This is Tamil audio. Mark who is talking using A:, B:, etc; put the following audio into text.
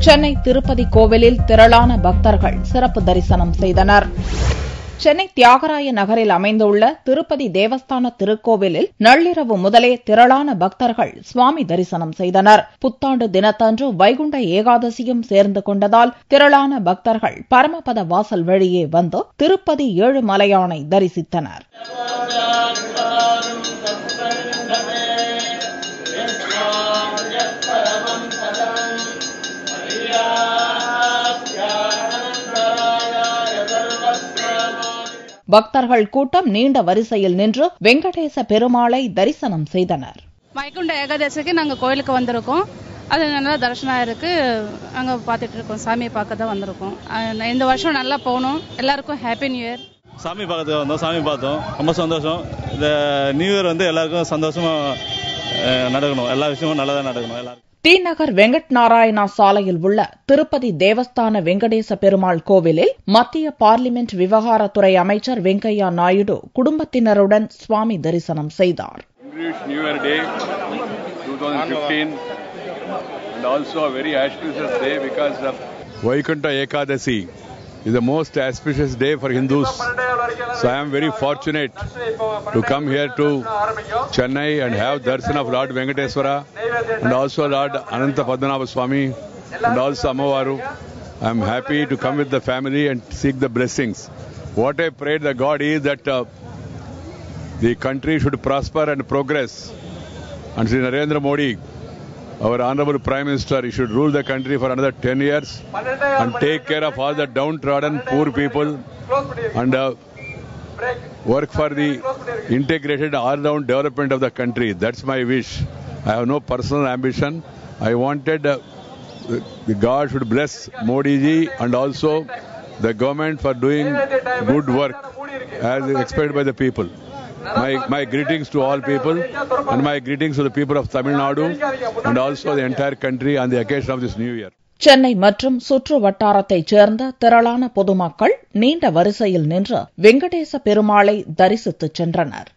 A: சென்னை திருப்பதி கோவிலில் திரளான பக்தர்கள் சிறப்பு தரிசனம் செய்தனர். சென்னை தியாகராய நகரில் அமைந்துள்ள திருப்பதி தேவஸ்தான திருக்கோவிலில் நள்ளிரவு முதலே திரளான பக்தர்கள் சுவாமி தரிசனம் செய்தனர். புத்தாண்டு தினத்தன்று வைகுண்ட ஏகாதசியும் சேர்ந்து கொண்டதால் திரளான பக்தர்கள் பரமபத வாசல் வழியே வந்து திருப்பதி ஏழுமலையானை தரிசித்தனர். பக்தர்கள் கூட்டம் நீண்ட வரிசையில் நின்று வெங்கடேச பெருமாளை தரிசனம் செய்தனர்.
B: வைகுண்ட ஏகாதசிக்கு நாங்க கோயிலுக்கு வந்திருக்கோம். அது நல்லா தரிசனம் இருக்கு. அங்க பாத்துட்டு இருக்கோம். சாமியை பார்க்க தான் வந்திருக்கோம். இந்த வருஷம் நல்லா போகணும். எல்லாருக்கும் ஹாப்பி நியூ இயர்.
C: சாமி பார்க்கறதுக்கு வந்தோம். சாமி பார்த்தோம். ரொம்ப சந்தோஷம். இந்த நியூ இயர் எல்லாருக்கும் சந்தோஷமா நடக்கணும். எல்லா விஷயமும் நல்லதா நடக்கணும். எல்லாருக்கும்
A: டி நகர் வெங்கட் நாராயணா சாலையில் உள்ள திருப்பதி தேவஸ்தான வெங்கடேச பெருமாள் கோவிலில் மத்திய பார்லிமெண்ட் விவகாரத்துறை அமைச்சர் வெங்கையா நாயுடு குடும்பத்தினருடன் சுவாமி தரிசனம் செய்தார்.
D: New Year Day 2015 and also a very auspicious day because of Vaikunta Ekadasi is the most auspicious day for Hindus. So I am very fortunate to come here to Chennai and have darshan of Lord Venkateswara and also Lord Ananta Padmanabha Swami and also Amavaru. I am happy to come with the family and seek the blessings. What I prayed the God is that the country should prosper and progress. And Sri Narendra Modi, our Honorable Prime Minister, he should rule the country for another 10 years and take care of all the downtrodden poor people and work for the integrated all-round development of the country. That's my wish. I have no personal ambition. I wanted the God should bless Modi ji and also the government for doing good work as expected by the people. My greetings to all people and my greetings to the people of Tamil Nadu and also the entire country on the occasion of this new year.
A: Chennai மற்றும் சுற்று வட்டாரத்தைச் சேர்ந்த திரளான பொதுமக்கள் நீண்ட வரிசையில் நின்று வெங்கடேச பெருமாளை தரிசித்துச் சென்றனர்.